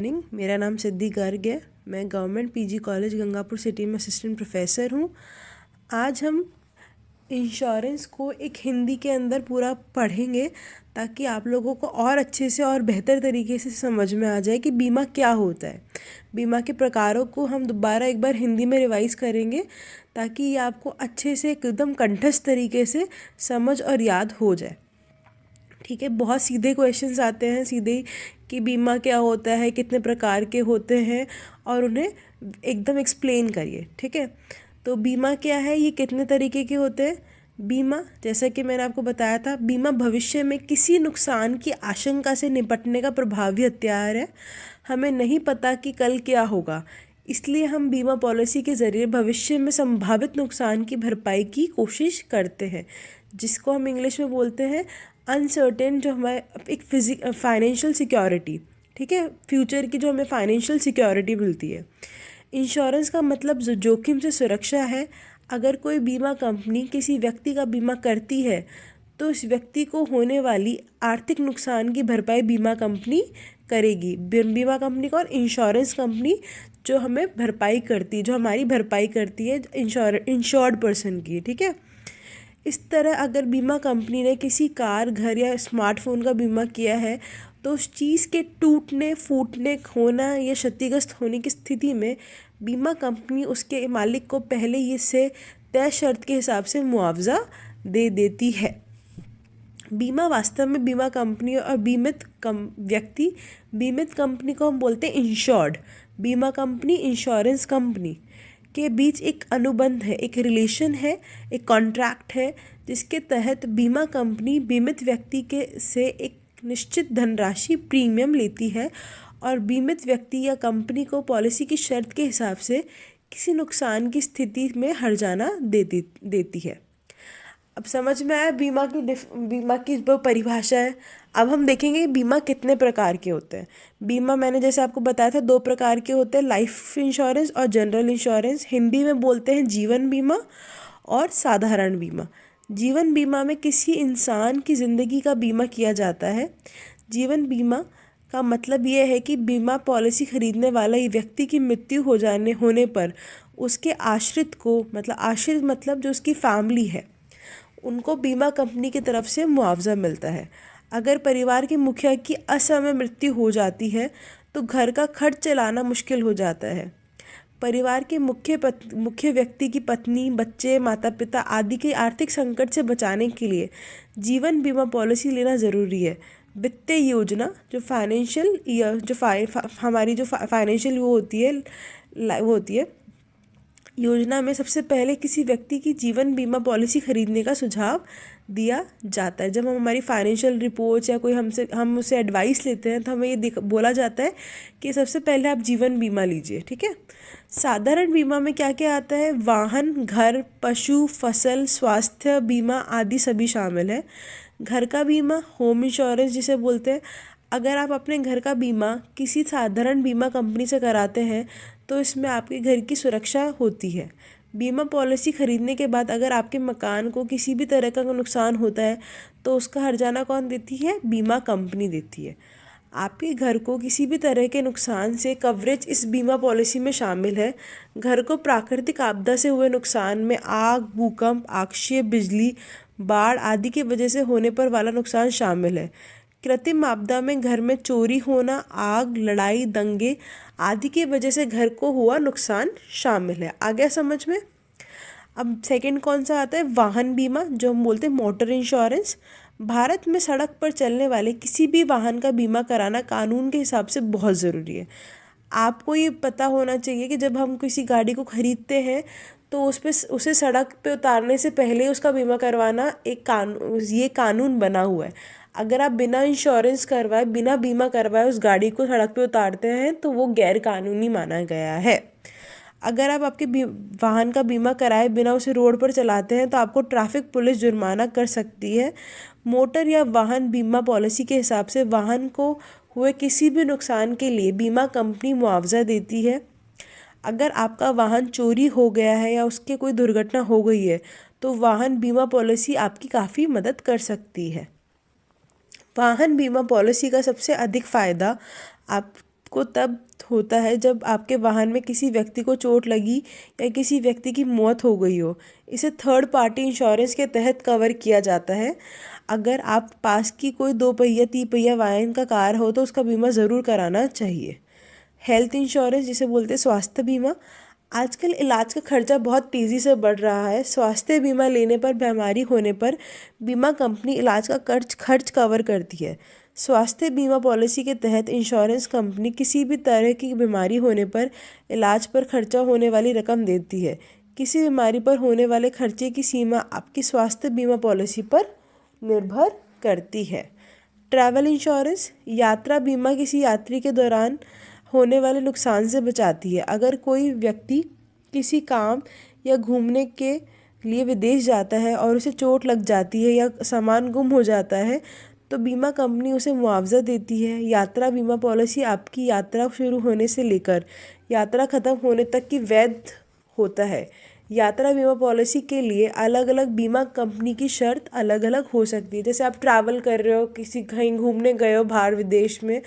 Morning, मेरा नाम सिद्धि गर्ग है। मैं government PG college Gangapur city में असिस्टेंट प्रोफेसर हूँ। आज हम इंश्योरेंस को एक हिंदी के अंदर पूरा पढ़ेंगे ताकि आप लोगों को और अच्छे से और बेहतर तरीके से समझ में आ जाए कि बीमा क्या होता है। बीमा के प्रकारों को हम दोबारा एक बार हिंदी में रिवाइज़ करेंगे ताकि ये आपको अच्छे से एकदम कंठस्थ तरीके से समझ और याद हो जाए। ठीक है, बहुत सीधे क्वेश्चंस आते हैं सीधे कि बीमा क्या होता है, कितने प्रकार के होते हैं और उन्हें एकदम एक्सप्लेन करिए। ठीक है, तो बीमा क्या है, ये कितने तरीके के होते हैं। बीमा, जैसा कि मैंने आपको बताया था, बीमा भविष्य में किसी नुकसान की आशंका से निपटने का प्रभावी हथियार है। हमें नहीं पता कि कल क्या होगा, इसलिए हम बीमा पॉलिसी के ज़रिए भविष्य में संभावित नुकसान की भरपाई की कोशिश करते हैं, जिसको हम इंग्लिश में बोलते हैं अनसर्टेन, जो हमारे एक फाइनेंशियल सिक्योरिटी। ठीक है, फ्यूचर की जो हमें फाइनेंशियल सिक्योरिटी मिलती है। इंश्योरेंस का मतलब जोखिम से सुरक्षा है। अगर कोई बीमा कंपनी किसी व्यक्ति का बीमा करती है तो उस व्यक्ति को होने वाली आर्थिक नुकसान की भरपाई बीमा कंपनी करेगी। बीमा कंपनी को और इंश्योरेंस कंपनी जो हमें भरपाई करती है, जो हमारी भरपाई करती है इंश्योर्ड पर्सन की। ठीक है, इस तरह अगर बीमा कंपनी ने किसी कार, घर या स्मार्टफोन का बीमा किया है तो उस चीज़ के टूटने, फूटने, खोना या क्षतिग्रस्त होने की स्थिति में बीमा कंपनी उसके मालिक को पहले ही से तय शर्त के हिसाब से मुआवजा दे देती है। बीमा वास्तव में बीमा कंपनी और बीमित व्यक्ति, बीमित कंपनी को हम बोलते हैं इंश्योर्ड, बीमा कंपनी इंश्योरेंस कंपनी के बीच एक अनुबंध है, एक रिलेशन है, एक कॉन्ट्रैक्ट है, जिसके तहत बीमा कंपनी बीमित व्यक्ति के से एक निश्चित धनराशि प्रीमियम लेती है और बीमित व्यक्ति या कंपनी को पॉलिसी की शर्त के हिसाब से किसी नुकसान की स्थिति में हर्जाना देती है। अब समझ में आया बीमा की जो परिभाषा है। अब हम देखेंगे बीमा कितने प्रकार के होते हैं। बीमा मैंने जैसे आपको बताया था 2 प्रकार के होते हैं, लाइफ इंश्योरेंस और जनरल इंश्योरेंस। हिंदी में बोलते हैं जीवन बीमा और साधारण बीमा। जीवन बीमा में किसी इंसान की ज़िंदगी का बीमा किया जाता है। जीवन बीमा का मतलब ये है कि बीमा पॉलिसी खरीदने वाला ये व्यक्ति की मृत्यु होने पर उसके आश्रित को, मतलब आश्रित मतलब जो उसकी फैमिली है, उनको बीमा कंपनी की तरफ से मुआवजा मिलता है। अगर परिवार के मुखिया की असमय मृत्यु हो जाती है तो घर का खर्च चलाना मुश्किल हो जाता है। परिवार के मुख्य व्यक्ति की पत्नी, बच्चे, माता पिता आदि के आर्थिक संकट से बचाने के लिए जीवन बीमा पॉलिसी लेना ज़रूरी है। वित्तीय योजना, जो हमारी जो फाइनेंशियल वो होती है योजना में सबसे पहले किसी व्यक्ति की जीवन बीमा पॉलिसी खरीदने का सुझाव दिया जाता है। जब हम हमारी फाइनेंशियल रिपोर्ट्स या कोई हम उससे एडवाइस लेते हैं तो हमें ये बोला जाता है कि सबसे पहले आप जीवन बीमा लीजिए। ठीक है, साधारण बीमा में क्या क्या आता है, वाहन, घर, पशु, फसल, स्वास्थ्य बीमा आदि सभी शामिल है। घर का बीमा, होम इंश्योरेंस जिसे बोलते हैं, अगर आप अपने घर का बीमा किसी साधारण बीमा कंपनी से कराते हैं तो इसमें आपके घर की सुरक्षा होती है। बीमा पॉलिसी खरीदने के बाद अगर आपके मकान को किसी भी तरह का नुकसान होता है तो उसका हर्जाना कौन देती है, बीमा कंपनी देती है। आपके घर को किसी भी तरह के नुकसान से कवरेज इस बीमा पॉलिसी में शामिल है। घर को प्राकृतिक आपदा से हुए नुकसान में आग, भूकंप, आकाशीय बिजली, बाढ़ आदि की वजह से होने पर वाला नुकसान शामिल है। कृत्रिम आपदा में घर में चोरी होना, आग, लड़ाई, दंगे आदि की वजह से घर को हुआ नुकसान शामिल है। आ गया समझ में। अब सेकंड कौन सा आता है, वाहन बीमा, जो हम बोलते हैं मोटर इंश्योरेंस। भारत में सड़क पर चलने वाले किसी भी वाहन का बीमा कराना कानून के हिसाब से बहुत ज़रूरी है। आपको ये पता होना चाहिए कि जब हम किसी गाड़ी को खरीदते हैं तो उसे सड़क पे उतारने से पहले उसका बीमा करवाना ये कानून बना हुआ है। अगर आप बिना इंश्योरेंस करवाए, बिना बीमा करवाए उस गाड़ी को सड़क पे उतारते हैं तो वो गैर कानूनी माना गया है। अगर आप आपके वाहन का बीमा कराए बिना उसे रोड पर चलाते हैं तो आपको ट्रैफिक पुलिस जुर्माना कर सकती है। मोटर या वाहन बीमा पॉलिसी के हिसाब से वाहन को हुए किसी भी नुकसान के लिए बीमा कंपनी मुआवजा देती है। अगर आपका वाहन चोरी हो गया है या उसके कोई दुर्घटना हो गई है तो वाहन बीमा पॉलिसी आपकी काफ़ी मदद कर सकती है। वाहन बीमा पॉलिसी का सबसे अधिक फ़ायदा आप को तब होता है जब आपके वाहन में किसी व्यक्ति को चोट लगी या किसी व्यक्ति की मौत हो गई हो। इसे थर्ड पार्टी इंश्योरेंस के तहत कवर किया जाता है। अगर आप पास की कोई 2 पहिया 3 पहिया वाहन का कार हो तो उसका बीमा ज़रूर कराना चाहिए। हेल्थ इंश्योरेंस जिसे बोलते हैं स्वास्थ्य बीमा। आजकल इलाज का खर्चा बहुत तेज़ी से बढ़ रहा है। स्वास्थ्य बीमा लेने पर बीमारी होने पर बीमा कंपनी इलाज का खर्च कवर करती है। स्वास्थ्य बीमा पॉलिसी के तहत इंश्योरेंस कंपनी किसी भी तरह की बीमारी होने पर इलाज पर खर्चा होने वाली रकम देती है। किसी बीमारी पर होने वाले खर्चे की सीमा आपकी स्वास्थ्य बीमा पॉलिसी पर निर्भर करती है। ट्रैवल इंश्योरेंस यात्रा बीमा किसी यात्री के दौरान होने वाले नुकसान से बचाती है। अगर कोई व्यक्ति किसी काम या घूमने के लिए विदेश जाता है और उसे चोट लग जाती है या सामान गुम हो जाता है तो बीमा कंपनी उसे मुआवजा देती है। यात्रा बीमा पॉलिसी आपकी यात्रा शुरू होने से लेकर यात्रा ख़त्म होने तक की वैध होता है। यात्रा बीमा पॉलिसी के लिए अलग अलग बीमा कंपनी की शर्त अलग अलग हो सकती है। जैसे आप ट्रैवल कर रहे हो, किसी कहीं घूमने गए हो बाहर विदेश में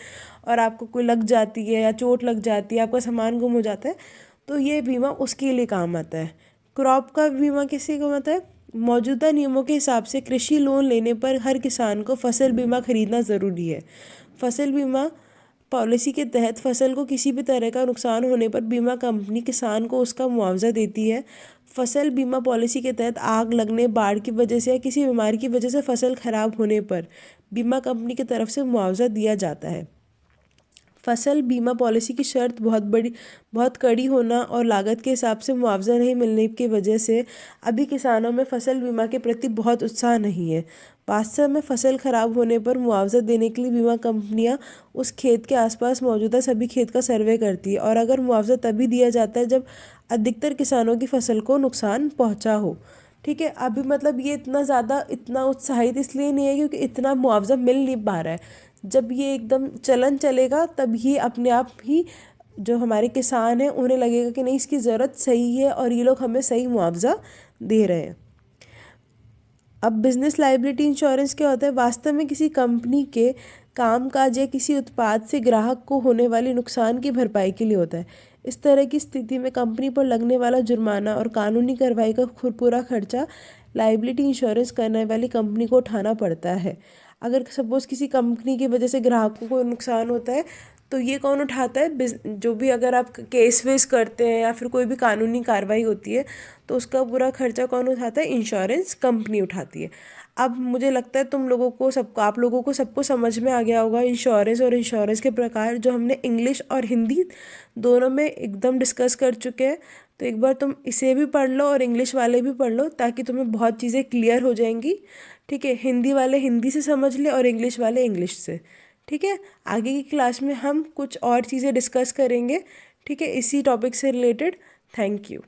और आपको कोई लग जाती है या चोट लग जाती है, आपका सामान गुम हो जाता है, तो ये बीमा उसके लिए काम आता है। क्रॉप का बीमा किसी को आता है? मौजूदा नियमों के हिसाब से कृषि लोन लेने पर हर किसान को फसल बीमा खरीदना ज़रूरी है। फसल बीमा पॉलिसी के तहत फसल को किसी भी तरह का नुकसान होने पर बीमा कंपनी किसान को उसका मुआवजा देती है। फसल बीमा पॉलिसी के तहत आग लगने, बाढ़ की वजह से या किसी बीमारी की वजह से फसल खराब होने पर बीमा कंपनी की तरफ से मुआवजा दिया जाता है। फसल बीमा पॉलिसी की शर्त बहुत कड़ी होना और लागत के हिसाब से मुआवजा नहीं मिलने की वजह से अभी किसानों में फसल बीमा के प्रति बहुत उत्साह नहीं है। वास्तव में फसल खराब होने पर मुआवजा देने के लिए बीमा कंपनियां उस खेत के आसपास मौजूदा सभी खेत का सर्वे करती है और अगर मुआवजा तभी दिया जाता है जब अधिकतर किसानों की फसल को नुकसान पहुंचा हो। ठीक है, अभी मतलब ये इतना उत्साहित इसलिए नहीं है क्योंकि इतना मुआवजा मिल नहीं पा रहा है। जब ये एकदम चलन चलेगा तब ही अपने आप ही जो हमारे किसान हैं उन्हें लगेगा कि नहीं, इसकी ज़रूरत सही है और ये लोग हमें सही मुआवजा दे रहे हैं। अब बिजनेस लायबिलिटी इंश्योरेंस क्या होता है? वास्तव में किसी कंपनी के कामकाज या किसी उत्पाद से ग्राहक को होने वाले नुकसान की भरपाई के लिए होता है। इस तरह की स्थिति में कंपनी पर लगने वाला जुर्माना और कानूनी कार्रवाई का पूरा खर्चा लायबिलिटी इंश्योरेंस करने वाली कंपनी को उठाना पड़ता है। अगर सपोज़ किसी कंपनी की वजह से ग्राहकों को नुकसान होता है तो ये कौन उठाता है? जो भी अगर आप केस वेस करते हैं या फिर कोई भी कानूनी कार्रवाई होती है तो उसका पूरा खर्चा कौन उठाता है? इंश्योरेंस कंपनी उठाती है। अब मुझे लगता है आप लोगों को सबको समझ में आ गया होगा इंश्योरेंस और इंश्योरेंस के प्रकार जो हमने इंग्लिश और हिंदी दोनों में एकदम डिस्कस कर चुके हैं। तो एक बार तुम इसे भी पढ़ लो और इंग्लिश वाले भी पढ़ लो ताकि तुम्हें बहुत चीज़ें क्लियर हो जाएंगी। ठीक है, हिंदी वाले हिंदी से समझ ले और इंग्लिश वाले इंग्लिश से। ठीक है, आगे की क्लास में हम कुछ और चीज़ें डिस्कस करेंगे। ठीक है, इसी टॉपिक से रिलेटेड। Thank you.